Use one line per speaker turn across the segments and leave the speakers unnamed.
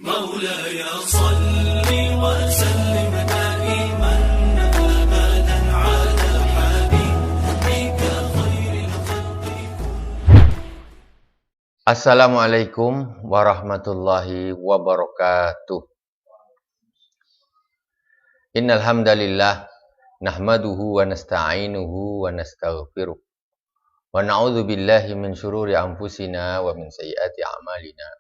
مولاي صل وسلم دائما أبدا على حبيبك خير الخلق.
Assalamualaikum warahmatullahi wabarakatuh. Innal hamdalillah nahmaduhu wa nasta'inuhu wa nastaghfiruh. Wa na'udzu billahi min syururi anfusina wa min sayyiati a'malina.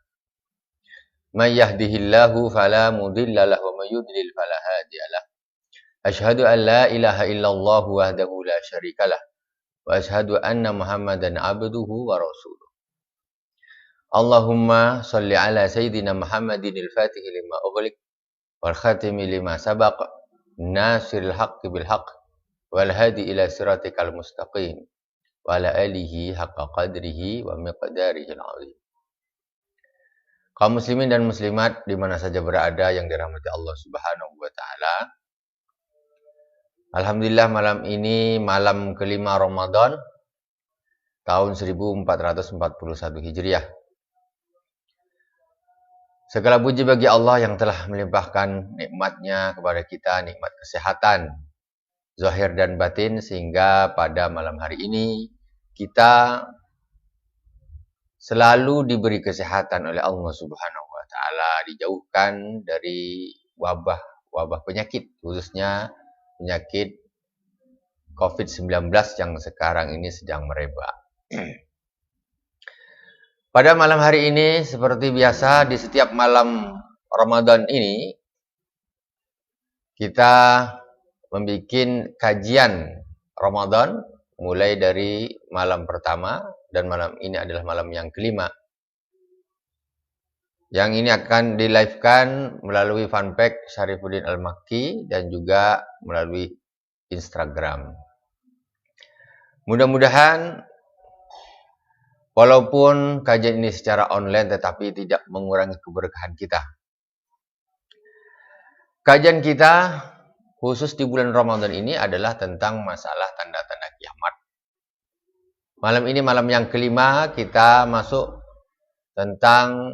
May yahdihillahu fala mudilla lahu wa may yudlil fala hadiyalah. Asyhadu an la ilaha illallah wahdahu la syarikalah wa asyhadu anna Muhammadan abduhu wa rasuluh. Allahumma shalli ala sayyidina Muhammadin al-Fatih lima ughliq wal khatimi lima sabaq nasiril haqqi bil haqq wal hadi ila siratikal mustaqim wa ala alihi haqqa qadrihi wa miqdarihi al-azim. Kaum muslimin dan muslimat di mana saja berada yang dirahmati Allah Subhanahu wa taala. Alhamdulillah malam ini malam kelima Ramadan tahun 1441 Hijriah. Segala puji bagi Allah yang telah melimpahkan nikmatnya kepada kita, nikmat kesehatan zahir dan batin, sehingga pada malam hari ini kita selalu diberi kesehatan oleh Allah Subhanahu wa taala, dijauhkan dari wabah penyakit, khususnya penyakit COVID-19 yang sekarang ini sedang merebak. Pada malam hari ini, seperti biasa di setiap malam Ramadan ini, kita membuat kajian Ramadan mulai dari malam pertama, dan malam ini adalah malam yang kelima. Yang ini akan di-live-kan melalui fanpage Syarifuddin Al-Makki dan juga melalui Instagram. Mudah-mudahan walaupun kajian ini secara online tetapi tidak mengurangi keberkahan kita. Kajian kita khusus di bulan Ramadan ini adalah tentang masalah tanda-tanda kiamat. Malam ini malam yang kelima, kita masuk tentang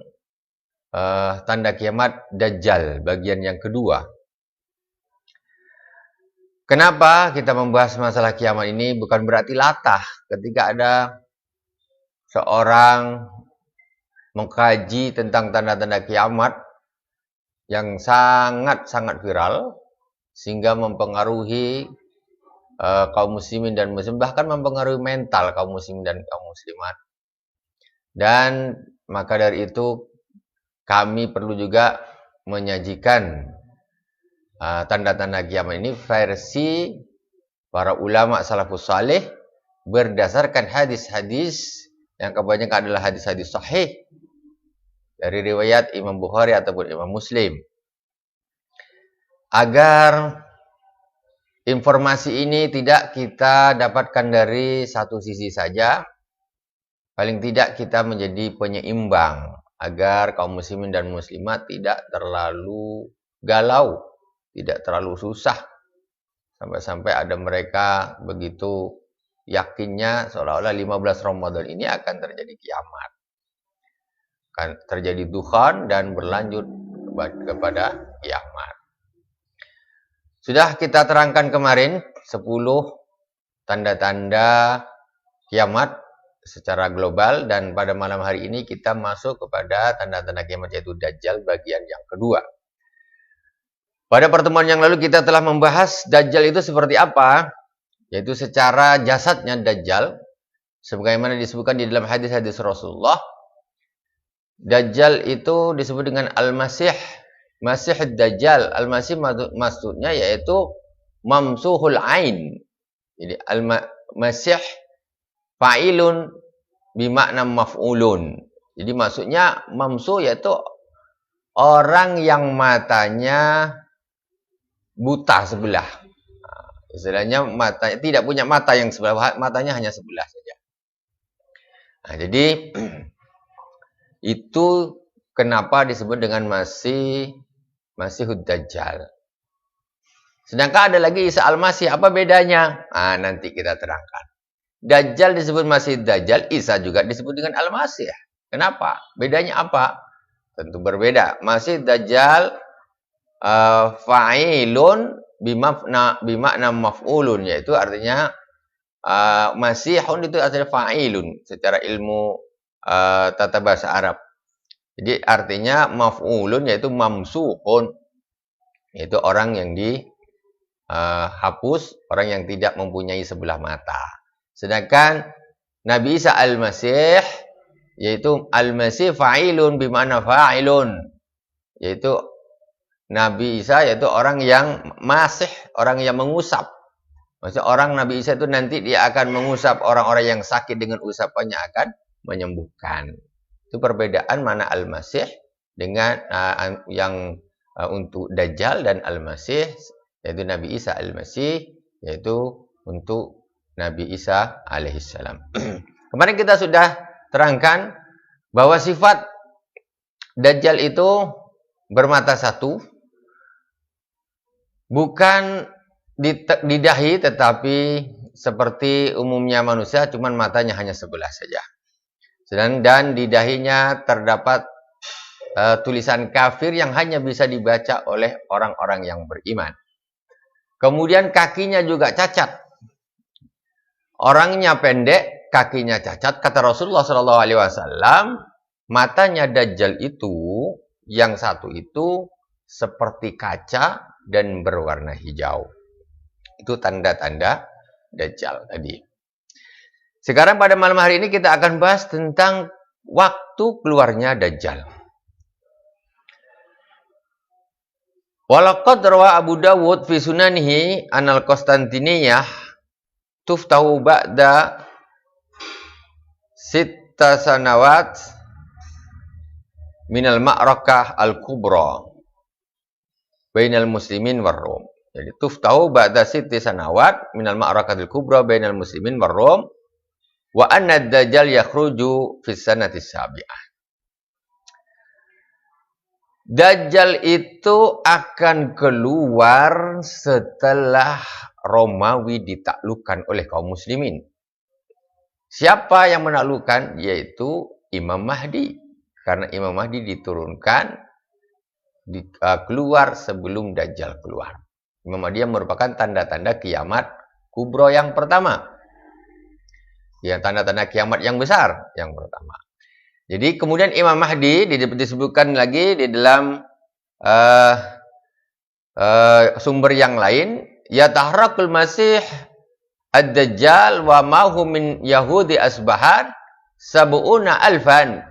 tanda kiamat Dajjal bagian yang kedua. Kenapa kita membahas masalah kiamat ini? Bukan berarti latah ketika ada seorang mengkaji tentang tanda-tanda kiamat yang sangat-sangat viral sehingga mempengaruhi kaum muslimin dan muslim, bahkan mempengaruhi mental kaum muslimin dan kaum muslimat. Dan maka dari itu kami perlu juga menyajikan tanda-tanda kiamat ini versi para ulama salafus saleh berdasarkan hadis-hadis yang kebanyakan adalah hadis-hadis sahih dari riwayat Imam Bukhari ataupun Imam Muslim. Agar informasi ini tidak kita dapatkan dari satu sisi saja, paling tidak kita menjadi penyeimbang agar kaum muslimin dan muslimat tidak terlalu galau, tidak terlalu susah, sampai-sampai ada mereka begitu yakinnya seolah-olah 15 Ramadan ini akan terjadi kiamat, akan terjadi dukhan dan berlanjut kepada kiamat. Sudah kita terangkan kemarin 10 tanda-tanda kiamat secara global, dan pada malam hari ini kita masuk kepada tanda-tanda kiamat yaitu Dajjal bagian yang kedua. Pada pertemuan yang lalu kita telah membahas Dajjal itu seperti apa, yaitu secara jasadnya Dajjal sebagaimana disebutkan di dalam hadis-hadis Rasulullah. Dajjal itu disebut dengan Al-Masih, Masih Dajjal. Al-Masih maksudnya yaitu mamsuhul ain. Jadi Al-Masih fa'ilun bimakna maf'ulun. Jadi maksudnya mamsuh yaitu orang yang matanya buta sebelah. Istilahnya matanya tidak punya mata yang sebelah, matanya hanya sebelah saja. Nah, jadi itu kenapa disebut dengan Masihud Dajjal. Sedangkan ada lagi Isa Al-Masih, apa bedanya? Nah, nanti kita terangkan. Dajjal disebut Masih Dajjal, Isa juga disebut dengan Al-Masih. Kenapa? Bedanya apa? tentu berbeda. Masih Dajjal fa'ilun bimakna maf'ulun, yaitu artinya Masihun itu artinya fa'ilun secara ilmu tata bahasa Arab. Jadi artinya maf'ulun yaitu mamsuhun, yaitu orang yang dihapus, orang yang tidak mempunyai sebelah mata. Sedangkan Nabi Isa Al-Masih yaitu Al-Masih fa'ilun bimana fa'ilun, yaitu Nabi Isa yaitu orang yang masih, orang yang mengusap. Maksudnya orang Nabi Isa itu nanti dia akan mengusap orang-orang yang sakit dengan usapannya, akan menyembuhkan. Itu perbedaan mana Al-Masih dengan yang untuk Dajjal, dan Al-Masih yaitu Nabi Isa Al-Masih yaitu untuk Nabi Isa alaihissalam. Kemarin kita sudah terangkan bahwa sifat Dajjal itu bermata satu, bukan di dahi, tetapi seperti umumnya manusia, cuman matanya hanya sebelah saja. Dan di dahinya terdapat tulisan kafir yang hanya bisa dibaca oleh orang-orang yang beriman. Kemudian kakinya juga cacat. Orangnya pendek, kakinya cacat. Kata Rasulullah SAW, matanya Dajjal itu, yang satu itu seperti kaca dan berwarna hijau. Itu tanda-tanda Dajjal tadi. Sekarang pada malam hari ini kita akan bahas tentang waktu keluarnya Dajjal. Walaqad rawa Abu Dawud fi sunanihi anal Konstantiniyah tuftahu ba'da sitta sanawat minal ma'rakah al-kubra bainal muslimin war Rum. Jadi tuftahu ba'da sitti sanawat minal ma'rakatil kubra bainal muslimin war Rum wa anna ad-dajjal yakhruju fi sanati sabi'ah. Dajjal itu akan keluar setelah Romawi ditaklukkan oleh kaum muslimin. Siapa yang menaklukkan? Yaitu Imam Mahdi. Karena Imam Mahdi diturunkan keluar sebelum Dajjal keluar. Imam Mahdi yang merupakan tanda-tanda kiamat kubro yang pertama. Ya, tanda-tanda kiamat yang besar yang pertama. Jadi kemudian Imam Mahdi disebutkan lagi di dalam sumber yang lain, yatahrakul masih ad-dajjal wa ma'hu min yahudi asbahan sab'una alfan.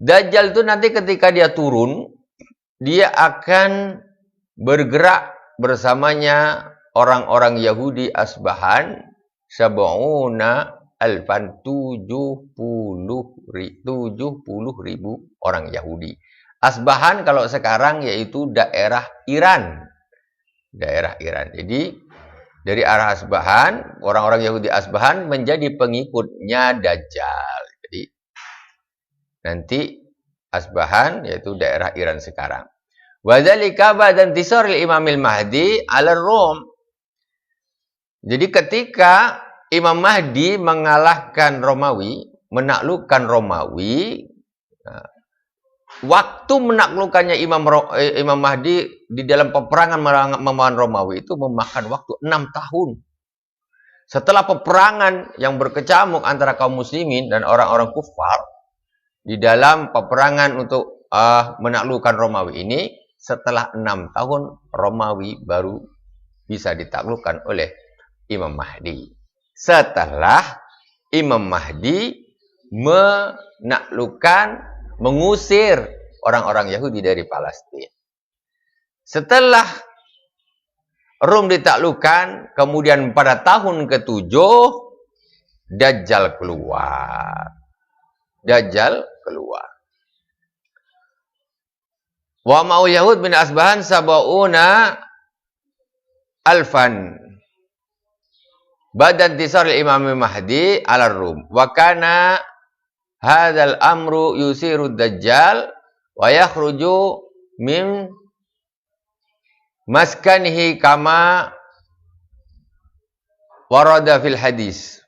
Dajjal itu nanti ketika dia turun, dia akan bergerak bersamanya orang-orang Yahudi Asbahan sab'una alfan, 70.000 orang Yahudi. Asbahan kalau sekarang yaitu daerah Iran. Daerah Iran. Jadi dari arah Asbahan, orang-orang Yahudi Asbahan menjadi pengikutnya Dajjal. Jadi nanti Asbahan yaitu daerah Iran sekarang. Wa dzalika ba'da intisaril Imamil Mahdi 'ala Rum. Jadi ketika Imam Mahdi mengalahkan Romawi, menaklukkan Romawi, waktu menaklukkannya Imam Mahdi di dalam peperangan melawan Romawi itu memakan waktu 6 tahun. Setelah peperangan yang berkecamuk antara kaum muslimin dan orang-orang kufar, di dalam peperangan untuk menaklukkan Romawi ini, setelah 6 tahun Romawi baru bisa ditaklukkan oleh Imam Mahdi. Setelah Imam Mahdi menaklukkan, mengusir orang-orang Yahudi dari Palestina. Setelah Rum ditaklukkan, kemudian pada tahun ke-7 Dajjal keluar. Dajjal keluar. Wa ma'u Yahud bin Asbahan sab'una alfan. Ba'da intisar Imam Mahdi 'ala Rum. Wa kana hadzal amru yusiru Dajjal wa yakhruju min maskanihi kama warada fil hadis.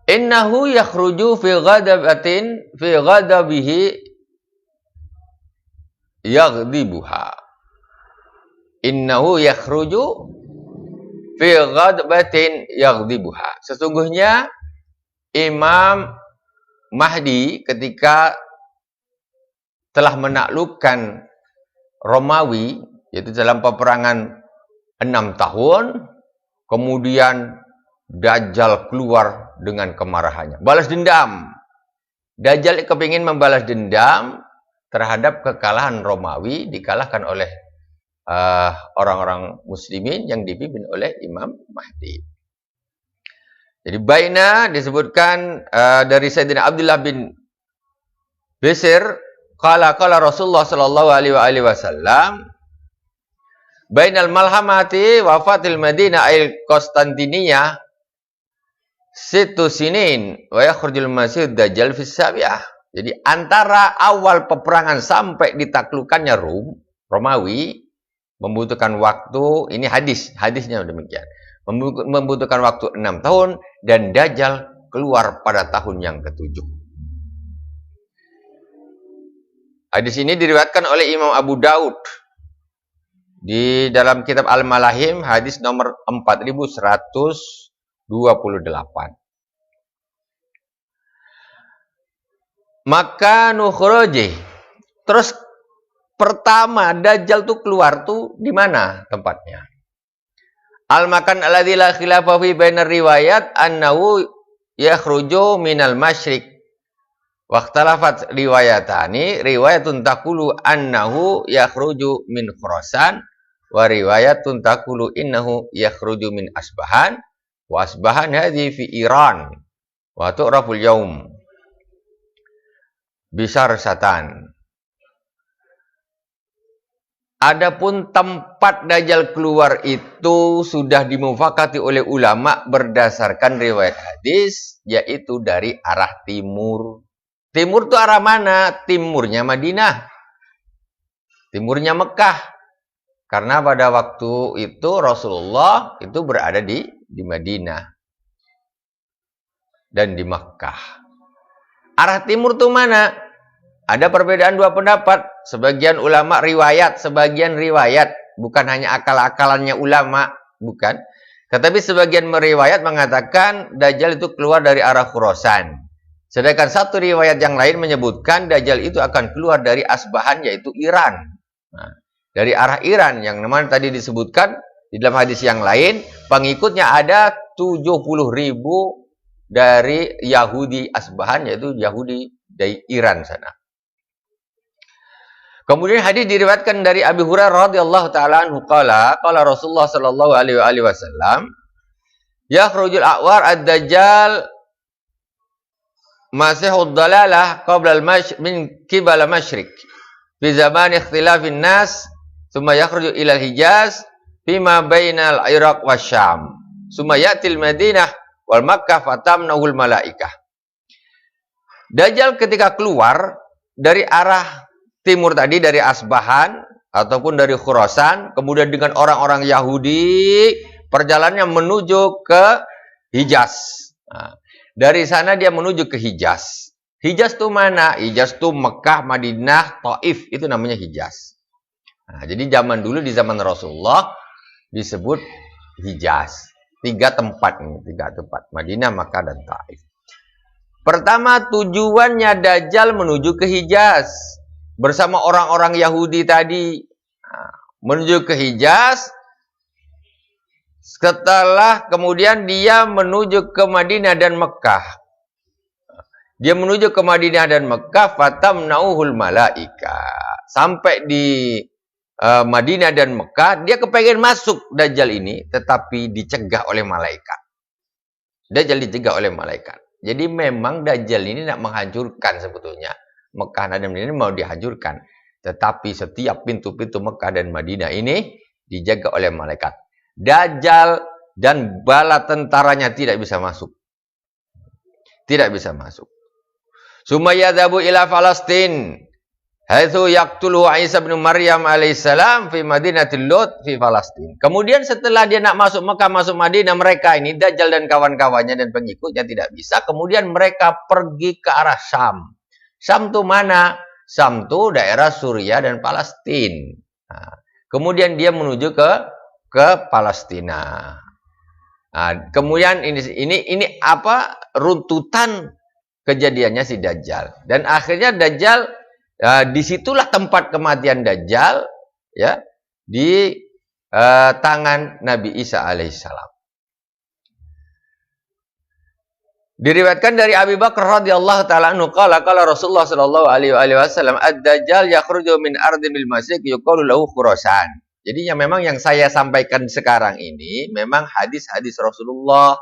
Innahu yakhruju fi ghadabihi yaghdibuha. Innahu yakhruju fi ghadabatin yaghdibuha. Sesungguhnya Imam Mahdi ketika telah menaklukkan Romawi, yaitu dalam peperangan 6 tahun, kemudian Dajjal keluar dengan kemarahannya. Balas dendam. Dajjal kepingin membalas dendam terhadap kekalahan Romawi, dikalahkan oleh orang-orang muslimin yang dipimpin oleh Imam Mahdi. Jadi baina disebutkan dari Sayyidina Abdullah bin Bishr, qala Rasulullah sallallahu alaihi wasallam, bainal malhamati wa fatil Madinah al Konstantiniyah situ sinin wa yakhrujul masih dajjal fis sabiah. Jadi antara awal peperangan sampai ditaklukkannya Romawi membutuhkan waktu, ini hadisnya demikian. Membutuhkan waktu 6 tahun dan Dajjal keluar pada tahun yang ke-7. Hadis ini diriwayatkan oleh Imam Abu Daud di dalam kitab Al-Malahim, hadis nomor 4128. Maka nukhroji. Terus pertama Dajjal tuh keluar tuh di mana tempatnya? Al-makan alladzi la khilafa fi bainar riwayat annahu yakhruju minal masyriq. Wa ikhtalafat riwayatani, riwayatun taqulu annahu yakhruju min Khurasan wa riwayatun taqulu innahu yakhruju min Asbahan wa Asbahan hadhi fi Iran wa tu'raful yaum bisar satan. Adapun tempat Dajjal keluar itu sudah dimufakati oleh ulama berdasarkan riwayat hadis, yaitu dari arah timur. Timur itu arah mana? Timurnya Madinah. Timurnya Mekah. Karena pada waktu itu Rasulullah itu berada di Madinah. Dan di Mekah. Arah timur itu mana? Ada perbedaan dua pendapat. Sebagian ulama riwayat, sebagian riwayat. Bukan hanya akal-akalannya ulama. Bukan. Tetapi sebagian meriwayat mengatakan Dajjal itu keluar dari arah Khurasan. Sedangkan satu riwayat yang lain menyebutkan Dajjal itu akan keluar dari Asbahan, yaitu Iran. Nah, dari arah Iran yang namanya tadi disebutkan di dalam hadis yang lain, pengikutnya ada 70.000 dari Yahudi Asbahan, yaitu Yahudi dari Iran sana. Kemudian hadis diriwayatkan dari Abi Hurairah radhiyallahu taala anhu qala Rasulullah sallallahu alaihi wasallam, yakhrujul a'war ad-dajjal masihud dalalah qabla min qibala masyriq fi zaman ikhtilafin nas thumma yakhruju ila al-Hijaz fima bainal Iraq wasyam thumma ya'til Madinah wal Makkah fatamnahul malaikah. Dajjal ketika keluar dari arah timur tadi, dari Asbahan ataupun dari Khurasan, kemudian dengan orang-orang Yahudi perjalanannya menuju ke Hijaz. Nah, dari sana dia menuju ke Hijaz. Hijaz itu mana? Hijaz itu Mekah, Madinah, Taif, itu namanya Hijaz. Nah, jadi zaman dulu di zaman Rasulullah disebut Hijaz. 3 tempat nih, 3 tempat. Madinah, Mekah, dan Taif. Pertama, tujuannya Dajjal menuju ke Hijaz. Bersama orang-orang Yahudi tadi. Nah, menuju ke Hijaz. Setelah kemudian dia menuju ke Madinah dan Mekah. Dia menuju ke Madinah dan Mekah. Fatamnauhul malaika. Sampai di Madinah dan Mekah. Dia kepengen masuk Dajjal ini. Tetapi dicegah oleh malaikat. Dajjal dicegah oleh malaikat. Jadi memang Dajjal ini nak menghancurkan sebetulnya. Mekah dan Madinah ini mau dihancurkan. Tetapi setiap pintu-pintu Mekah dan Madinah ini dijaga oleh malaikat. Dajjal dan bala tentaranya tidak bisa masuk. Tidak bisa masuk. Summa yadhabu ila Falastin. Haitsu yaqtulu Isa bin Maryam alaihissalam fi Madinatil Lut fi Palestina. Kemudian setelah dia nak masuk Mekah, masuk Madinah, mereka ini Dajjal dan kawan-kawannya dan pengikutnya tidak bisa. Kemudian mereka pergi ke arah Syam. Syam itu mana? Syam itu daerah Suriah dan Palestina. Nah, kemudian dia menuju ke Palestina. Nah, kemudian ini apa runtutan kejadiannya si Dajjal. Dan akhirnya Dajjal, disitulah tempat kematian Dajjal, ya, di tangan Nabi Isa alaihissalam. Diriwayatkan dari Abi Bakar radhiyallahu taala anhu qala Rasulullah sallallahu alaihi wasallam ad-dajjal yakhruju min ardil masyiq yuqalu lahu Khurasan. Jadi memang yang saya sampaikan sekarang ini memang hadis-hadis Rasulullah,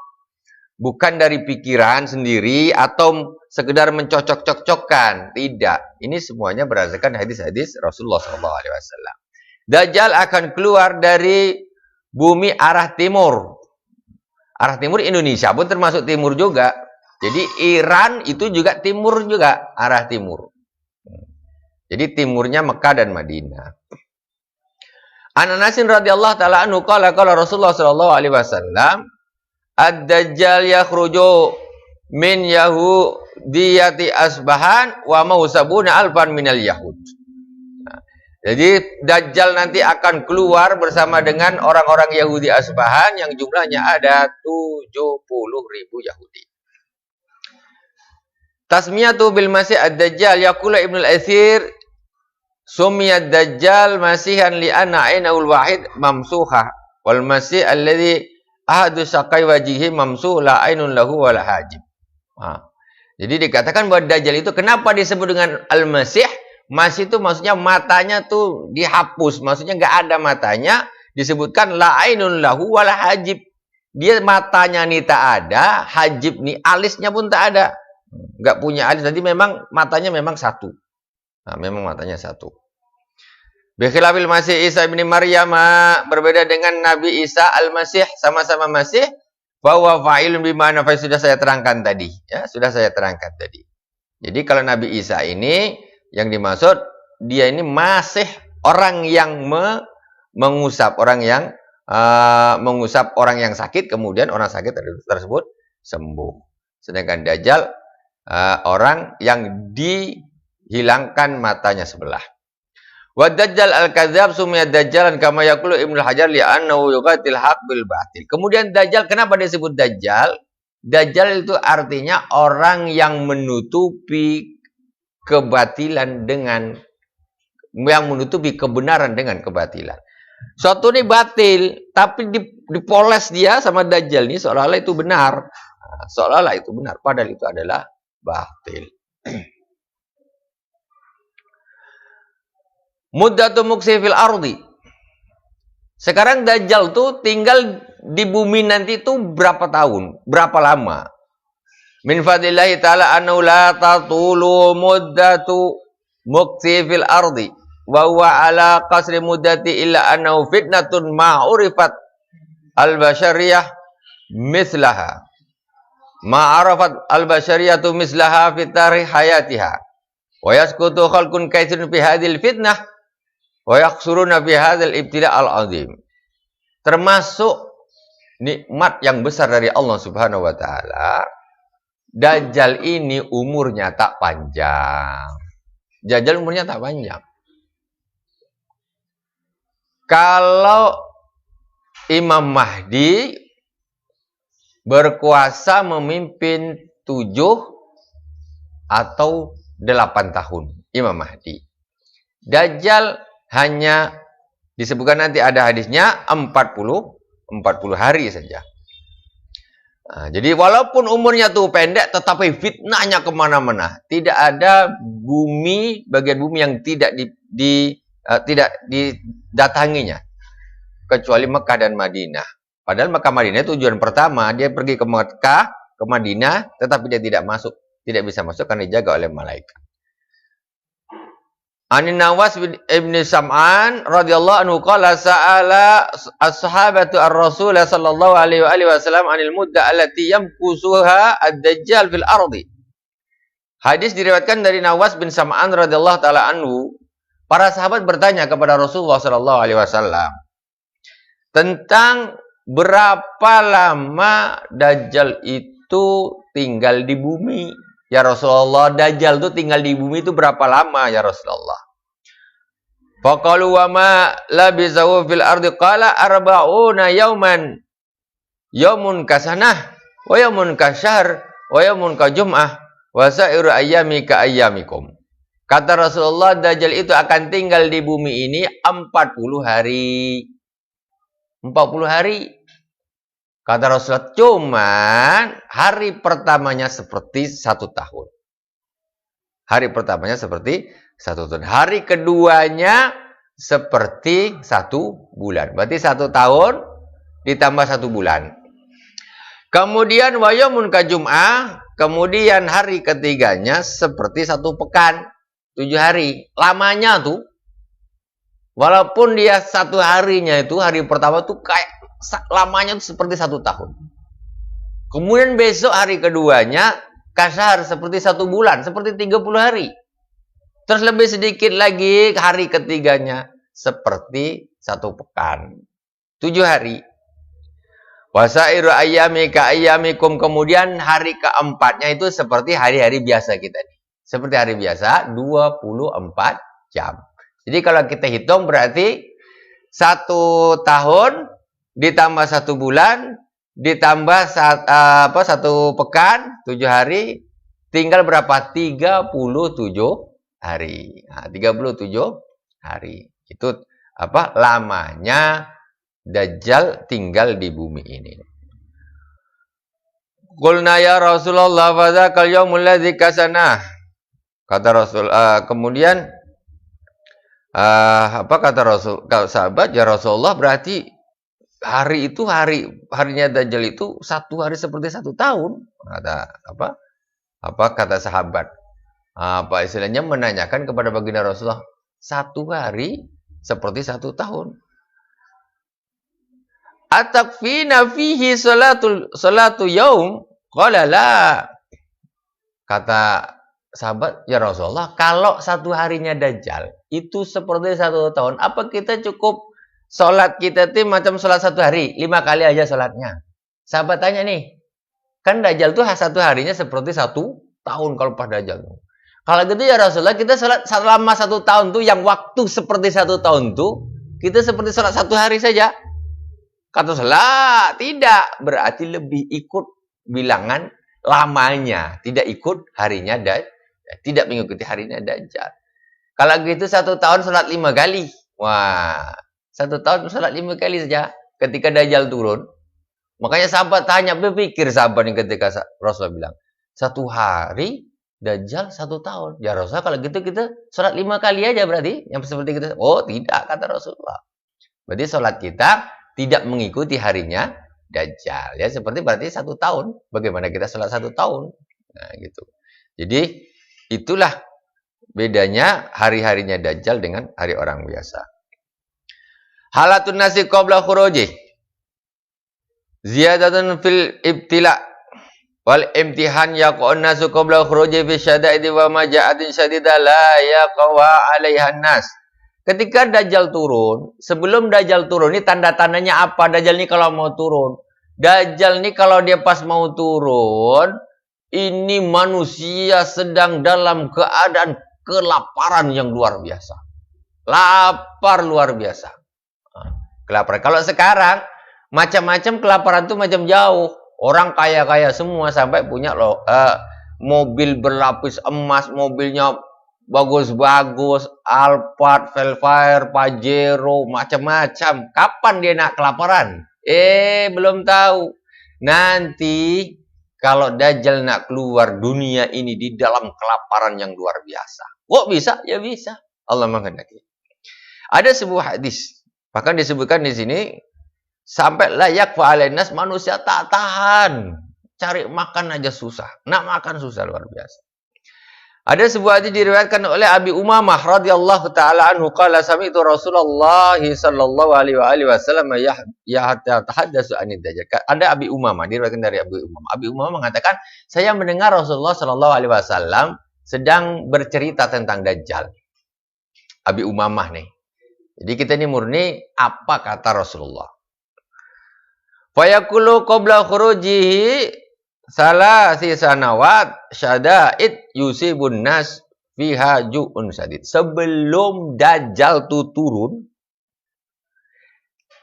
bukan dari pikiran sendiri atau sekedar mencocok-cocokkan. Tidak. Ini semuanya berdasarkan hadis-hadis Rasulullah sallallahu alaihi wasallam. Dajjal akan keluar dari bumi arah timur. Arah timur Indonesia pun termasuk timur juga. Jadi Iran itu juga timur juga, arah timur. Jadi timurnya Mekah dan Madinah. An Anasin radhiyallahu taala anhu qala Rasulullah sallallahu alaihi wasallam ad-dajjal yakhruju min yahudiyati Asbahan wa mausabuna alfan minal yahud. Jadi Dajjal nanti akan keluar bersama dengan orang-orang Yahudi Asbahan yang jumlahnya ada 70.000 Yahudi. Tasmiyatu bil masih ad-dajjal yaqulu Ibnu al-Athir sumiyad dajjal masihan li anna ainaul wahid mamsuha wal masih alladhi ahadu saqai wajhihi mamsuh la ainun lahu wa la hajib. Jadi dikatakan bahwa Dajjal itu kenapa disebut dengan al-masih? Masih itu maksudnya matanya tuh dihapus, maksudnya nggak ada matanya, disebutkan la ainun lahu wa la hajib. Dia matanya nih tak ada, hajib nih alisnya pun tak ada. Nggak punya alis, jadi memang matanya memang satu. Nah, memang matanya satu. Bikhilafil Masih Isa bin Maryam, berbeda dengan Nabi Isa al-Masih, sama-sama Masih, bahwa fa'ilun bimana fa'il sudah saya terangkan tadi, ya, sudah saya terangkan tadi. Jadi kalau Nabi Isa ini yang dimaksud dia ini masih orang yang mengusap orang yang mengusap orang yang sakit, kemudian orang sakit tersebut sembuh. Sedangkan Dajjal orang yang dihilangkan matanya sebelah. Wa Dajjal al-kadzdzab sumiyad dajjalan kama yaqulu Ibnu Hajar li'annahu yuqatil haqq bil batil. Kemudian Dajjal, kenapa disebut Dajjal? Dajjal itu artinya orang yang menutupi kebatilan dengan yang menutupi kebenaran dengan kebatilan. Suatu ini batil, tapi dipoles dia sama Dajjal ini seolah-olah itu benar. Seolah-olah itu benar, padahal itu adalah batil. Muddatu muksi fil ardi. Sekarang Dajjal tuh tinggal di bumi nanti itu berapa tahun, berapa lama? Min fadlillahi ta'ala annahu la tatulu muddatu muksi fil ardi wa huwa ala qasri muddati illa annahu fitnatun ma'urifat al-bashariyah mislaha. Ma'arafat al-bashariyatu mislaha fi tarikh hayatiha. Wa yaskutu khalqun kaitsirun fi hadhil fitnah wa yaqsuruna fi hadzal ibtila' al-'azim. Termasuk nikmat yang besar dari Allah Subhanahu wa taala, Dajjal ini umurnya tak panjang. Dajjal umurnya tak panjang. Kalau Imam Mahdi berkuasa memimpin 7 atau 8 tahun, Imam Mahdi. Dajjal hanya disebutkan nanti ada hadisnya 40 hari saja. Nah, jadi walaupun umurnya tuh pendek, tetapi fitnahnya kemana-mana. Tidak ada bumi, bagian bumi yang tidak didatanginya, kecuali Mekah dan Madinah. Padahal Mekah Madinah tujuan pertama, dia pergi ke Mekah, ke Madinah, tetapi dia tidak bisa masuk karena dijaga oleh malaikat. Anin Nawas ibn Sam'an radhiyallahu anhu qala sa'ala as-sahabatu ar-rasul sallallahu alaihi wasallam anil mudda allati yamkusuha ad-dajjal fil ardi. Hadis diriwayatkan dari Nawas bin Sam'an radhiyallahu taala anhu, Para sahabat bertanya kepada Rasulullah sallallahu alaihi wasallam tentang berapa lama Dajjal itu tinggal di bumi. Ya Rasulullah, Dajjal itu tinggal di bumi itu berapa lama ya Rasulullah? Faqalu wa ma labisahu fil ardi qala arba'una yauman. Yaumun kasanah wa yaumun kasyahr wa yaumun kajum'ah wa sa'iru ayyami ka ayyamikum. Kata Rasulullah, Dajjal itu akan tinggal di bumi ini 40 hari. 40 hari. Kata Rasulullah, cuman hari pertamanya seperti 1 tahun. Hari pertamanya seperti 1 tahun. Hari keduanya seperti 1 bulan. Berarti 1 tahun ditambah 1 bulan. Kemudian wayamun kajum'ah. Kemudian hari ketiganya seperti 1 pekan. 7 hari. Lamanya tuh. Walaupun dia 1 harinya itu, hari pertama tuh kayak lamanya tuh seperti 1 tahun. Kemudian besok hari keduanya kasar seperti 1 bulan, seperti 30 hari. Terus lebih sedikit lagi hari ketiganya seperti 1 pekan. 7 hari. Wasairu ayyami ka ayyamikum. Kemudian hari keempatnya itu seperti hari-hari biasa kita nih. Seperti hari biasa 24 jam. Jadi kalau kita hitung berarti 1 tahun ditambah 1 bulan ditambah 1 pekan 7 hari tinggal berapa? 37 hari. Nah, 37 hari. Itu lamanya Dajjal tinggal di bumi ini. Qulna ya Rasulullah fa dzakal yaumul ladzi kasanah. Kata Rasul kemudian kata Rasul, kalau sahabat, ya Rasulullah berarti hari itu harinya Dajjal itu 1 hari seperti 1 tahun. Kata sahabat. Istilahnya menanyakan kepada baginda Rasulullah, 1 hari seperti 1 tahun. Atakfina fihi salatu yaum? Qala la. Kata sahabat, ya Rasulullah, kalau 1 harinya Dajjal itu seperti 1 tahun, apa kita cukup sholat kita itu macam sholat 1 hari, 5 kali aja sholatnya? Sahabat tanya nih, kan Dajjal tuh 1 harinya seperti 1 tahun kalau pas Dajjal. Kalau gitu ya Rasulullah, kita sholat selama 1 tahun tuh yang waktu seperti 1 tahun tuh, kita seperti sholat 1 hari saja. Kata Rasulullah, tidak, berarti lebih ikut bilangan lamanya, tidak ikut harinya dan tidak mengikuti harinya Dajjal. Kalau gitu 1 tahun sholat 5 kali. Wah, 1 tahun sholat 5 kali saja ketika Dajjal turun. Makanya sahabat tanya, berpikir sahabat ini ketika Rasulullah bilang 1 hari Dajjal 1 tahun. Ya Rasulullah, kalau gitu kita sholat 5 kali aja berarti yang seperti kita. Oh tidak, kata Rasulullah. Berarti sholat kita tidak mengikuti harinya Dajjal. Ya seperti berarti 1 tahun. Bagaimana kita sholat 1 tahun? Nah gitu. Jadi itulah bedanya hari-harinya Dajjal dengan hari orang biasa. Halatun nasi qabla khuruji. Ziyadatun fil ibtila. Wal imtihan yaqa'un nasu qabla khuruji fi syada'idi wa maja'atin syadidah la yaqawa 'alaihan nas. Ketika Dajjal turun, sebelum Dajjal turun, ini tanda-tandanya apa? Dajjal ini kalau mau turun. Dajjal ini kalau dia pas mau turun, ini manusia sedang dalam keadaan kelaparan yang luar biasa. Lapar luar biasa. Kelaparan. Kalau sekarang, macam-macam kelaparan itu macam jauh. Orang kaya-kaya semua sampai punya mobil berlapis emas, mobilnya bagus-bagus, Alphard, Velfire, Pajero, macam-macam. Kapan dia nak kelaparan? Belum tahu. Nanti kalau Dajjal nak keluar dunia ini di dalam kelaparan yang luar biasa. Kok bisa? Ya bisa. Allah menghendaki. Ada sebuah hadis, bahkan disebutkan di sini, sampai layak fa'alainas, manusia tak tahan. Cari makan aja susah. Nak makan susah luar biasa. Ada sebuah hadis diriwayatkan oleh Abi Umamah radhiyallahu taala anhu qala sami'tu Rasulullah sallallahu alaihi wasallam yatahaddatsu anid Dajjal. Ada Abi Umamah diriwayatkan dari Abi Umamah. Abi Umamah mengatakan, saya mendengar Rasulullah sallallahu alaihi wasallam sedang bercerita tentang Dajjal. Abi Umamah nih. Jadi kita ini murni apa kata Rasulullah. Fayaqulu qabla khurujihi salasi sanawat syada'id yusibun nas fiha ju'un sadid. Sebelum Dajjal itu turun,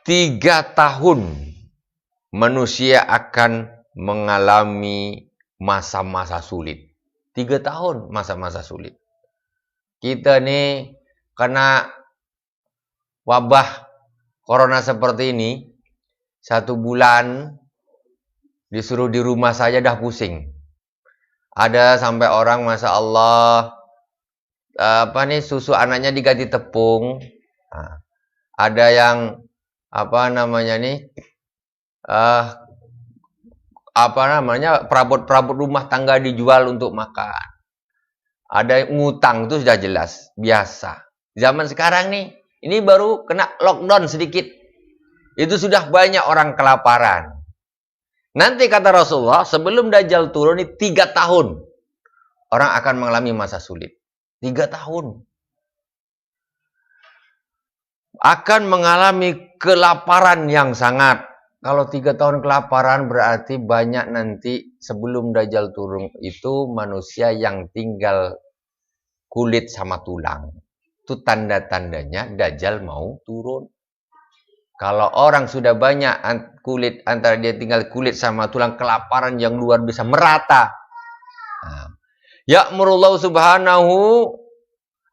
3 tahun manusia akan mengalami masa-masa sulit. 3 tahun masa-masa sulit. Kita nih kena wabah corona seperti ini, 1 bulan disuruh di rumah saja dah pusing. Ada sampai orang, Masya Allah, susu anaknya diganti tepung. Nah, ada yang perabot-perabot rumah tangga dijual untuk makan. Ada ngutang, itu sudah jelas, biasa. Zaman sekarang nih, ini baru kena lockdown sedikit. Itu sudah banyak orang kelaparan. Nanti kata Rasulullah, sebelum Dajjal turun ini 3 tahun. Orang akan mengalami masa sulit. 3 tahun. Akan mengalami kelaparan yang sangat. Kalau 3 tahun kelaparan berarti banyak nanti sebelum Dajjal turun itu manusia yang tinggal kulit sama tulang. Itu tanda-tandanya Dajjal mau turun. Kalau orang sudah banyak kulit, antara dia tinggal kulit sama tulang, kelaparan yang luar biasa merata. Ya'murullahu subhanahu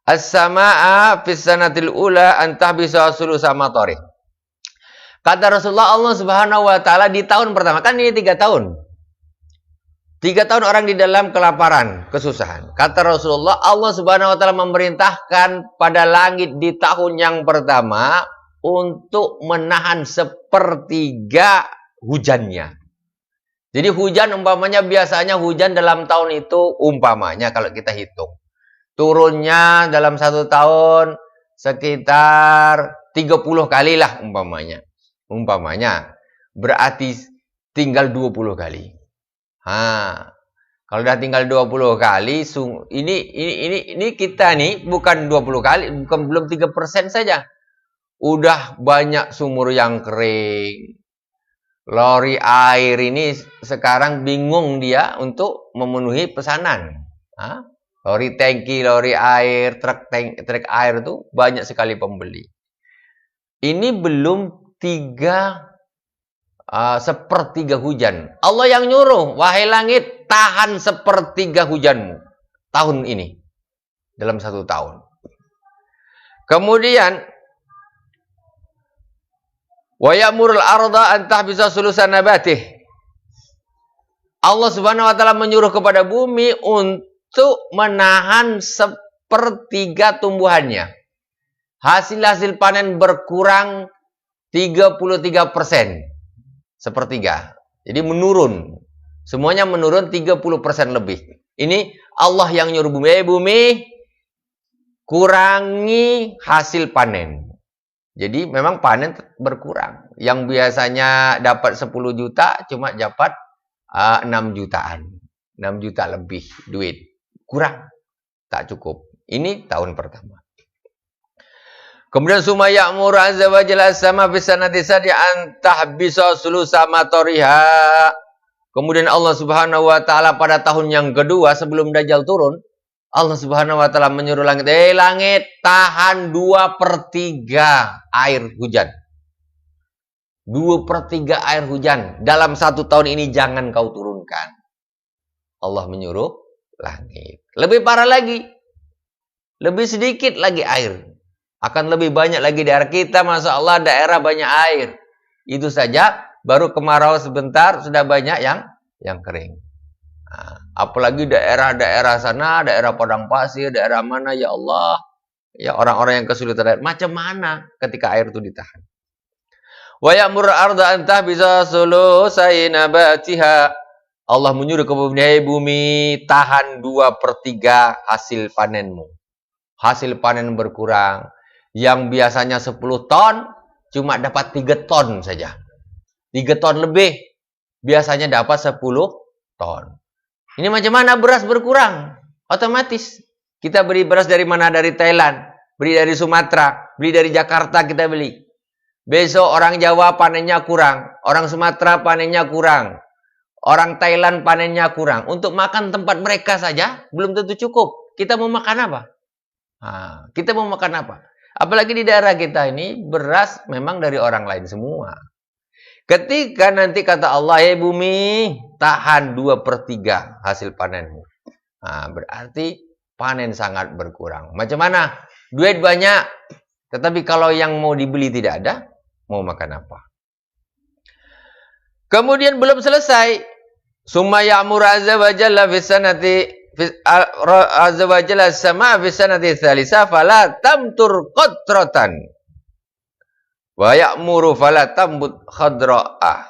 as-sama'a fis sanatil ula antah bisa sulusa matari. Kata Rasulullah, Allah subhanahu wa ta'ala di tahun pertama, kan ini 3 tahun. 3 tahun orang di dalam kelaparan, kesusahan. Kata Rasulullah, Allah subhanahu wa ta'ala memerintahkan pada langit di tahun yang pertama untuk menahan 1/3 hujannya. Jadi hujan umpamanya biasanya hujan dalam tahun itu umpamanya kalau kita hitung. Turunnya dalam 1 tahun sekitar 30 kali lah umpamanya. Berarti tinggal 20 kali. Kalau udah tinggal 20 kali, ini kita nih bukan 20 kali, belum 3% saja. Udah banyak sumur yang kering. Lori air ini sekarang bingung dia untuk memenuhi pesanan. Lori tangki, lori air, truk air itu banyak sekali pembeli. Ini belum 1/3 hujan. Allah yang nyuruh, wahai langit, tahan 1/3 hujanmu tahun ini. Dalam 1 tahun. Kemudian, wa ya'murul arda an tahbisa sulusan nabatih. Allah subhanahu wa ta'ala menyuruh kepada bumi untuk menahan 1/3 tumbuhannya. Hasil-hasil panen berkurang 33%. 1/3. Jadi menurun. Semuanya menurun 30% lebih. Ini Allah yang nyuruh bumi. Bumi, kurangi hasil panen. Jadi memang panen berkurang. Yang biasanya dapat 10 juta, cuma dapat 6 jutaan. 6 juta lebih duit. Kurang. Tak cukup. Ini tahun pertama. Kemudian summa ya'muru azza wa jalla as-sama fi sanati sadi'an tahbisa sulusa matoriha. Kemudian Allah Subhanahu wa taala pada tahun yang kedua sebelum Dajjal turun, Allah Subhanahu wa taala menyuruh langit, langit, tahan 2/3 air hujan. 2/3 air hujan dalam 1 tahun ini jangan kau turunkan. Allah menyuruh langit. Lebih parah lagi. Lebih sedikit lagi air. Akan lebih banyak lagi daerah kita, Masya Allah, daerah banyak air. Itu saja, baru kemarau sebentar, sudah banyak yang kering. Apalagi daerah-daerah sana, daerah padang pasir, daerah mana, ya Allah. Ya orang-orang yang kesulitan air. Macam mana ketika air itu ditahan? Wa ya'muru arda an tahbisa sulusai nabatiha. Allah menyuruh ke bumi, tahan 2/3 hasil panenmu. Hasil panen berkurang. Yang biasanya 10 ton, cuma dapat 3 ton saja. 3 ton lebih, biasanya dapat 10 ton. Ini macam mana beras berkurang? Otomatis. Kita beri beras dari mana? Dari Thailand. beli dari Sumatera, beli dari Jakarta kita beli. Besok orang Jawa panennya kurang, orang Sumatera panennya kurang, orang Thailand panennya kurang. Untuk makan tempat mereka saja belum tentu cukup. Kita mau makan apa? Kita mau makan apa? Apalagi di daerah kita ini beras memang dari orang lain semua. Ketika nanti kata Allah, bumi, tahan 2/3 hasil panenmu. Berarti panen sangat berkurang. Macam mana? Duit banyak, tetapi kalau yang mau dibeli tidak ada, mau makan apa? Kemudian belum selesai. Summa ya'muru azza wa jalla fi sanati azza wa jalla sama fi sanati tsalisa fala tamtur qatratan. Wa ya'muru fala tambut khadra'ah.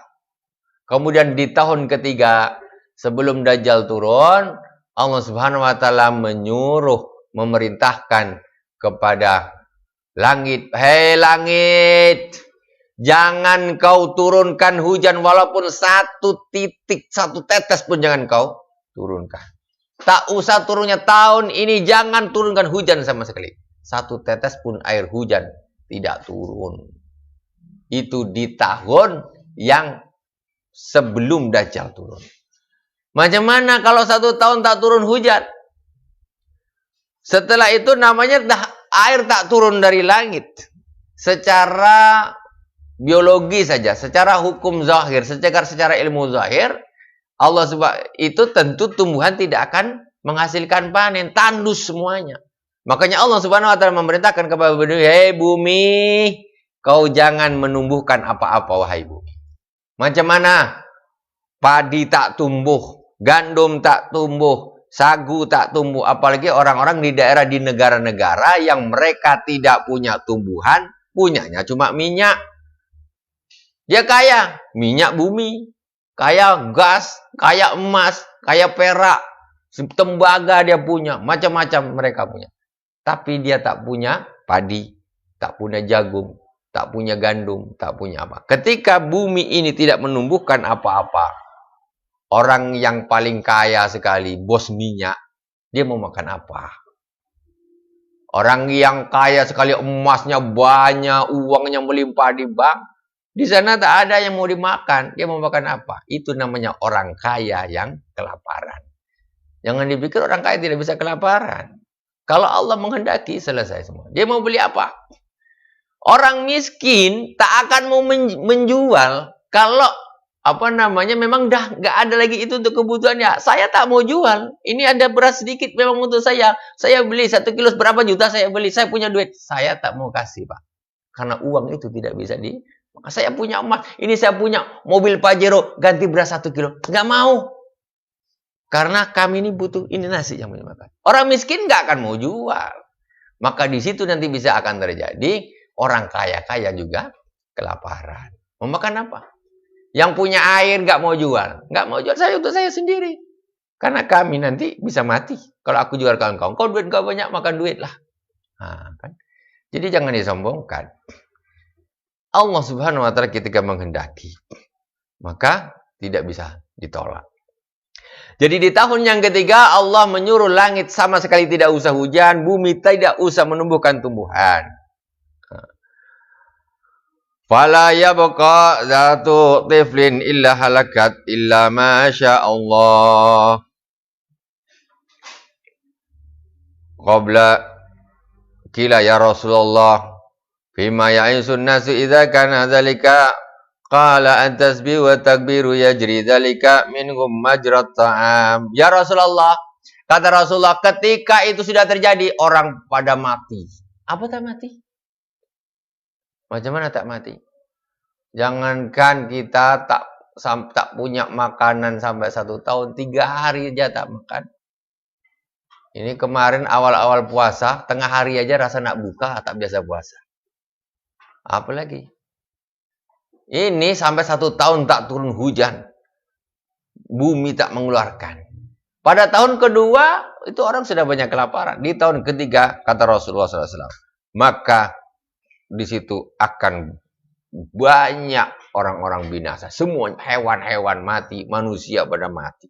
Kemudian di tahun ketiga sebelum Dajjal turun, Allah Subhanahu wa taala menyuruh, memerintahkan kepada langit, "Hei langit, jangan kau turunkan hujan walaupun satu titik, satu tetes pun jangan kau turunkan. Tak usah turunnya tahun ini, jangan turunkan hujan sama sekali. Satu tetes pun air hujan tidak turun." Itu di tahun yang sebelum Dajjal turun. Macam mana kalau 1 tahun tak turun hujan? Setelah itu namanya air tak turun dari langit. Secara biologi saja, secara hukum zahir, secara ilmu zahir, Allah itu tentu tumbuhan tidak akan menghasilkan panen, tandus semuanya. Makanya Allah Subhanahu wa taala memerintahkan kepada bumi, "Hei bumi, kau jangan menumbuhkan apa-apa wahai bumi." Macam mana? Padi tak tumbuh, gandum tak tumbuh, sagu tak tumbuh. Apalagi orang-orang di daerah di negara-negara yang mereka tidak punya tumbuhan, punyanya cuma minyak. Dia kaya minyak bumi, kaya gas, kaya emas, kaya perak, tembaga dia punya, macam-macam mereka punya. Tapi dia tak punya padi, tak punya jagung, tak punya gandum, tak punya apa. Ketika bumi ini tidak menumbuhkan apa-apa, orang yang paling kaya sekali, bos minyak, dia mau makan apa? Orang yang kaya sekali, emasnya banyak, uangnya melimpah di bank, di sana tak ada yang mau dimakan. Dia mau makan apa? Itu namanya orang kaya yang kelaparan. Jangan dipikir orang kaya tidak bisa kelaparan. Kalau Allah menghendaki, selesai semua. Dia mau beli apa? Orang miskin tak akan mau menjual kalau memang dah nggak ada lagi itu untuk kebutuhannya. Saya tak mau jual. Ini ada beras sedikit memang untuk saya. Saya beli 1 kilo berapa juta saya beli. Saya punya duit. Saya tak mau kasih, Pak. Karena uang itu tidak bisa maka saya punya emas. Ini saya punya mobil Pajero, ganti beras 1 kilo. Nggak mau. Karena kami ini butuh, ini nasi yang mau makan. Orang miskin nggak akan mau jual. Maka di situ nanti bisa akan terjadi orang kaya-kaya juga kelaparan. Mau makan apa? Yang punya air nggak mau jual. Nggak mau jual, saya untuk saya sendiri. Karena kami nanti bisa mati. Kalau aku jual kawan-kawan, kau duit kau banyak, makan duit lah. Kan? Jadi jangan disombongkan. Allah Subhanahu wa taala ketika menghendaki, maka tidak bisa ditolak. Jadi di tahun yang ketiga Allah menyuruh langit sama sekali tidak usah hujan, bumi tidak usah menumbuhkan tumbuhan. Fala yabqa zatu tiflin illa halakat illa ma sya Allah. Qabla kila ya Rasulullah fima ya'isun nasu idza kana dzalika qala an tasbih wa takbiru yajri dzalika minhum majrat ta'am. Ya Rasulullah, kata Rasulullah, ketika itu sudah terjadi orang pada mati. Apa tak mati? Macam mana tak mati? Jangankan kita tak punya makanan sampai 1 tahun, 3 hari aja tak makan. Ini kemarin awal-awal puasa, tengah hari aja rasa nak buka, tak biasa puasa. Apalagi? Ini sampai 1 tahun tak turun hujan. Bumi tak mengeluarkan. Pada tahun kedua, itu orang sudah banyak kelaparan. Di tahun ketiga, kata Rasulullah SAW, maka di situ akan banyak orang-orang binasa. Semua hewan-hewan mati, manusia pada mati.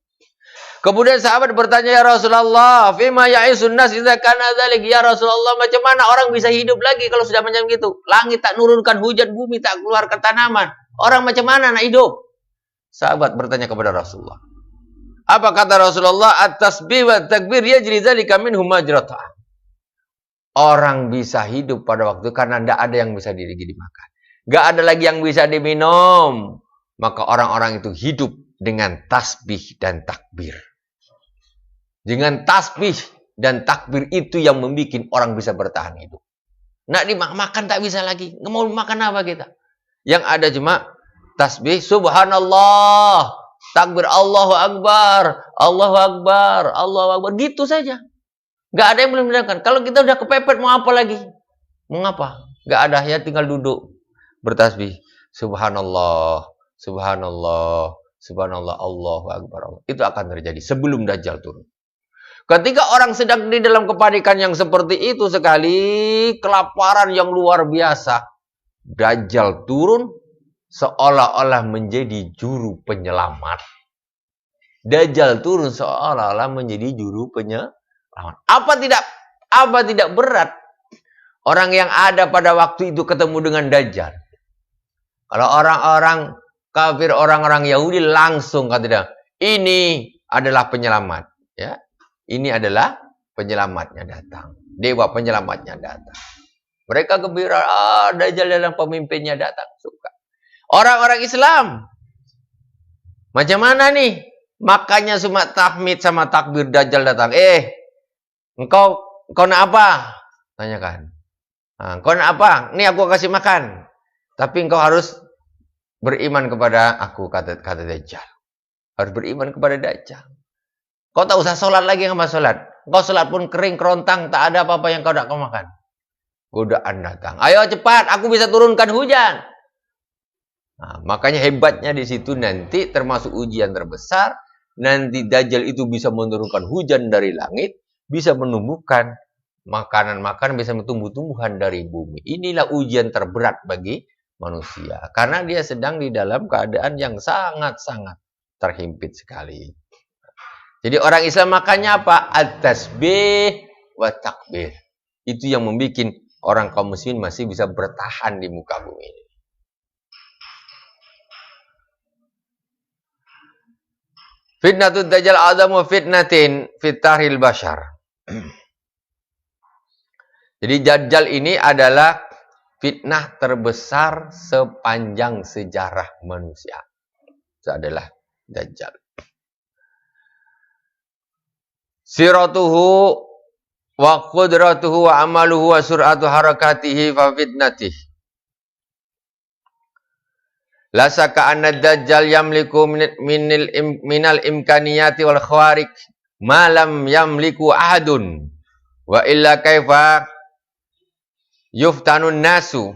Kemudian sahabat bertanya, ya Rasulullah, fima ya'isun nas idza kana dzalik? Ya Rasulullah, macam mana orang bisa hidup lagi kalau sudah macam gitu? Langit tak nurunkan hujan, bumi tak keluarkan tanaman. Orang macam mana nak hidup? Sahabat bertanya kepada Rasulullah. Apa kata Rasulullah? At-tasbih wa takbir yajri dzalika minhum majrata. Orang bisa hidup pada waktu karena tidak ada yang bisa dimakan. Enggak ada lagi yang bisa diminum. Maka orang-orang itu hidup dengan tasbih dan takbir. Dengan tasbih dan takbir itu yang membuat orang bisa bertahan hidup. Nak dimakan tak bisa lagi. Nggak mau makan apa kita? Yang ada cuma tasbih, subhanallah, takbir, Allahu Akbar, Allahu Akbar, Allahu Akbar. Gitu saja. Nggak ada yang boleh membedakan. Kalau kita udah kepepet mau apa lagi? Mau apa? Nggak ada. Ya tinggal duduk. Bertasbih. Subhanallah, subhanallah, subhanallah, Allahu Akbar. Itu akan terjadi sebelum Dajjal turun. Ketika orang sedang di dalam kepanikan yang seperti itu sekali, kelaparan yang luar biasa, Dajjal turun seolah-olah menjadi juru penyelamat. Dajjal turun seolah-olah menjadi juru penyelamat. Apa tidak berat orang yang ada pada waktu itu ketemu dengan Dajjal? Kalau orang-orang kafir, orang-orang Yahudi langsung kata dia, ini adalah penyelamat, ya. Ini adalah penyelamatnya datang. Dewa penyelamatnya datang. Mereka gembira, Dajjal dalam pemimpinnya datang. Suka. Orang-orang Islam, macam mana nih? Makanya cuma tahmid sama takbir Dajjal datang. Engkau nak apa? Tanyakan. Engkau nak apa? Nih aku kasih makan. Tapi engkau harus beriman kepada aku, kata Dajjal. Harus beriman kepada Dajjal. Kau tak usah sholat lagi sama sholat. Kau sholat pun kering, kerontang, tak ada apa-apa yang kau tak kau makan. Godaan datang. Ayo cepat, aku bisa turunkan hujan. Nah, makanya hebatnya di situ nanti termasuk ujian terbesar. Nanti Dajjal itu bisa menurunkan hujan dari langit. Bisa menumbuhkan makanan-makanan, bisa tumbuh-tumbuhan dari bumi. Inilah ujian terberat bagi manusia. Karena dia sedang di dalam keadaan yang sangat-sangat terhimpit sekali. Jadi orang Islam makanya apa? At-tasbih wa takbir. Itu yang membuat orang kaum muslimin masih bisa bertahan di muka bumi ini. Fitnatud Dajjal a'zamu fitnatin fitaril bashar. Jadi Dajjal ini adalah fitnah terbesar sepanjang sejarah manusia. Itu adalah Dajjal. Siratuhu wa qudratuhu wa amaluhu wa sur'atu harakatihi fa fitnatih. La saka anna Dajjal yamliku minal imkaniyati wal khawarik ma lam yamliku ahadun. Wa illa kaifa yuftanun nasu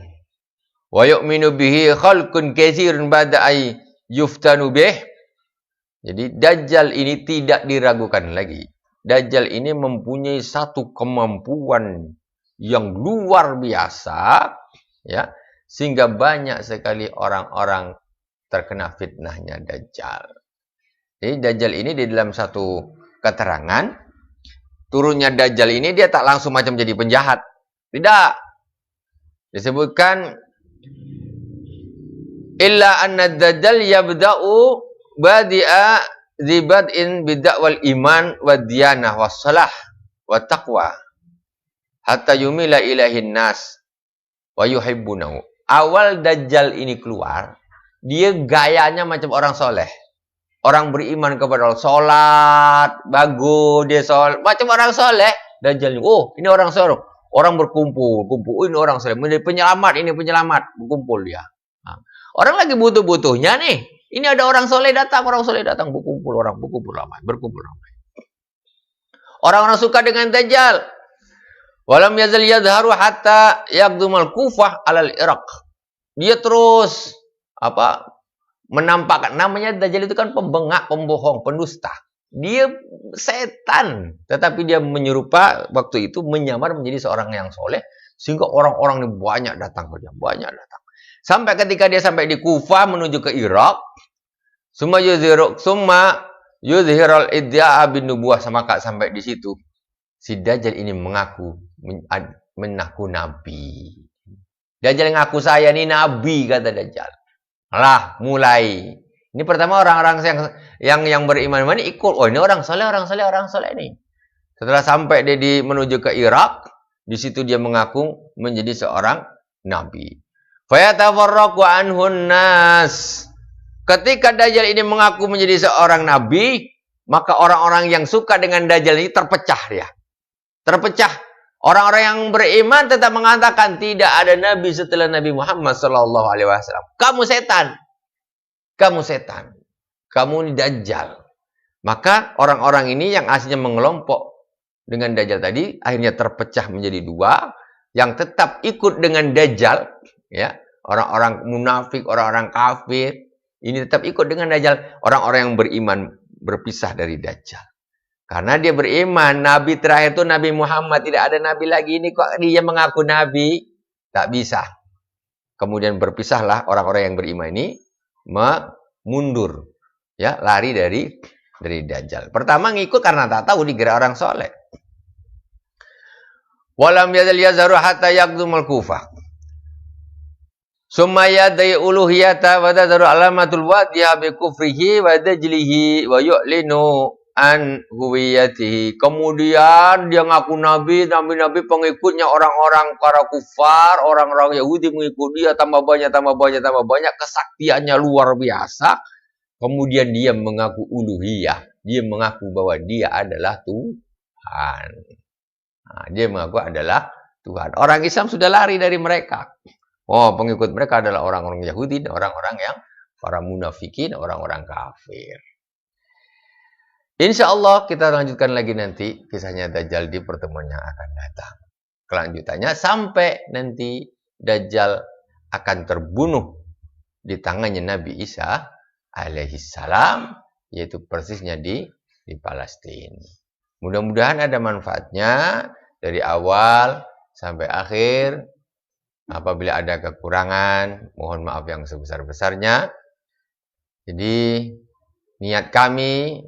wa yu'minu bihi khalqun katsirun ba'da ay yuftanu bih. Jadi Dajjal ini tidak diragukan lagi. Dajjal ini mempunyai satu kemampuan yang luar biasa, ya, sehingga banyak sekali orang-orang terkena fitnahnya Dajjal. Jadi Dajjal ini di dalam satu keterangan, turunnya Dajjal ini dia tak langsung macam jadi penjahat. Tidak. Disebutkan illa anna Dajjal yabda'u badi'a zibad'in bid'awal iman wa diyanah wa salah wa taqwa hatta yumila ilahin nas wa yuhibbunahu. Awal Dajjal ini keluar, dia gayanya macam orang soleh. Orang beriman kepada Allah, sholat, bagus, dia sholat, macam orang soleh. Dajjal ini, oh ini orang soleh. Orang berkumpul, ini orang soleh. Menjadi penyelamat, ini penyelamat. Berkumpul dia. Nah, orang lagi butuh-butuhnya nih. Ini ada orang soleh datang, berkumpul ramai. Orang-orang suka dengan Dajjal. Walam yazal yadharu hatta yaqdumal Kufah alal Iraq. Dia terus menampakkan, namanya Dajjal itu kan pembengak, pembohong, pendusta. Dia setan, tetapi dia menyerupa waktu itu menyamar menjadi seorang yang soleh sehingga orang-orang ini banyak datang. Sampai ketika dia sampai di Kufah menuju ke Irak, summa yudhirul idda'a bin nubuwah, sampai di situ. Si Dajjal ini mengaku nabi. Dajjal ngaku saya ini nabi, kata Dajjal. Lah, mulai. Ini pertama orang-orang yang beriman ini ikut. Oh, ini orang soleh ini. Setelah sampai dia menuju ke Irak, di situ dia mengaku menjadi seorang nabi. Fayatafarraqu anhun nas. Ketika Dajjal ini mengaku menjadi seorang nabi, maka orang-orang yang suka dengan Dajjal ini terpecah dia. Terpecah. Orang-orang yang beriman tetap mengatakan tidak ada nabi setelah Nabi Muhammad SAW. Kamu setan. Kamu setan. Kamu ini Dajjal. Maka orang-orang ini yang aslinya mengelompok dengan Dajjal tadi, akhirnya terpecah menjadi dua. Yang tetap ikut dengan Dajjal, ya, orang-orang munafik, orang-orang kafir, ini tetap ikut dengan Dajjal. Orang-orang yang beriman berpisah dari Dajjal. Karena dia beriman, Nabi terakhir itu Nabi Muhammad, tidak ada Nabi lagi. Ini kok dia mengaku Nabi? Tak bisa. Kemudian berpisahlah orang-orang yang beriman ini, mundur, ya, lari dari Dajjal. Pertama ngikut karena tak tahu dikira orang soleh. Walam yazal yazharu hatta yaqdumul Kufah. Summa yadai uluhiyata wa tadharu alamatul wadiha bi kufrihi wa dajlihi wa yu'linu an huwiyatihi. Kemudian dia ngaku nabi pengikutnya orang-orang para kufar, orang-orang Yahudi mengikut dia, tambah banyak, kesaktiannya luar biasa. Kemudian dia mengaku uluhiyah, dia mengaku bahwa dia adalah Tuhan. Nah, dia mengaku adalah Tuhan. Orang Islam sudah lari dari mereka. Oh, pengikut mereka adalah orang-orang Yahudi dan orang-orang yang para munafikin, orang-orang kafir. Insya Allah kita lanjutkan lagi nanti kisahnya Dajjal di pertemuan yang akan datang. Kelanjutannya sampai nanti Dajjal akan terbunuh di tangannya Nabi Isa alaihissalam, yaitu persisnya di Palestina. Mudah-mudahan ada manfaatnya dari awal sampai akhir. Apabila ada kekurangan, mohon maaf yang sebesar-besarnya. Jadi niat kami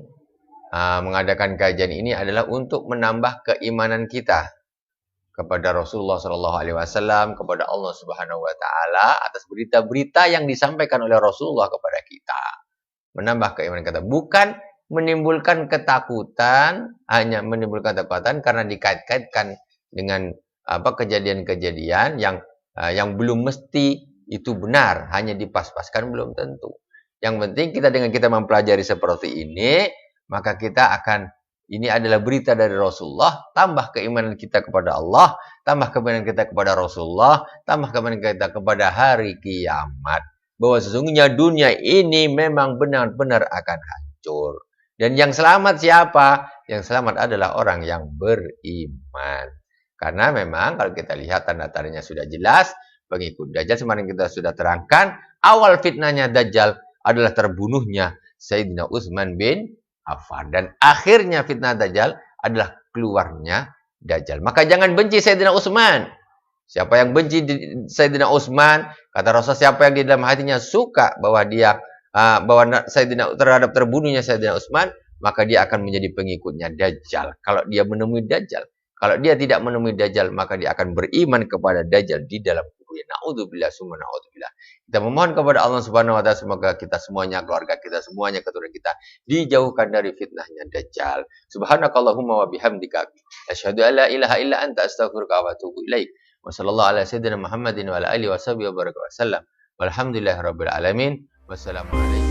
mengadakan kajian ini adalah untuk menambah keimanan kita kepada Rasulullah SAW, kepada Allah Subhanahu Wa Taala atas berita-berita yang disampaikan oleh Rasulullah kepada kita. Menambah keimanan kita, bukan menimbulkan ketakutan, hanya menimbulkan ketakutan karena dikait-kaitkan dengan kejadian-kejadian yang belum mesti itu benar, hanya dipas-paskan belum tentu. Yang penting dengan kita mempelajari seperti ini, maka kita akan, ini adalah berita dari Rasulullah, tambah keimanan kita kepada Allah, tambah keimanan kita kepada Rasulullah, tambah keimanan kita kepada hari kiamat, bahwa sesungguhnya dunia ini memang benar-benar akan hancur. Dan yang selamat siapa? Yang selamat adalah orang yang beriman. Karena memang kalau kita lihat tanda-tandanya sudah jelas, pengikut Dajjal kemarin kita sudah terangkan, awal fitnahnya Dajjal adalah terbunuhnya Sayyidina Utsman bin Affan. Dan akhirnya fitnah Dajjal adalah keluarnya Dajjal. Maka jangan benci Sayyidina Utsman. Siapa yang benci Sayyidina Utsman, kata Rasul, siapa yang di dalam hatinya suka bahwa dia terhadap terbunuhnya Sayyidina Utsman, maka dia akan menjadi pengikutnya Dajjal. Kalau dia menemui Dajjal. Kalau dia tidak menemui Dajjal, maka dia akan beriman kepada Dajjal di dalam kuburnya. Na'udzubillah summa na'udzubillah. Kita memohon kepada Allah Subhanahu wa taala semoga kita semuanya, keluarga kita semuanya, keturunan kita dijauhkan dari fitnahnya Dajjal. Subhanakallahumma wa bihamdika asyhadu an la ilaha illa anta astaghfiruka wa atubu ilaik. Wa sallallahu ala sayyidina Muhammadin wa ala alihi wa sahbihi wa baraka wa sallam. Walhamdulillahirabbil alamin. Wassalamualaikum.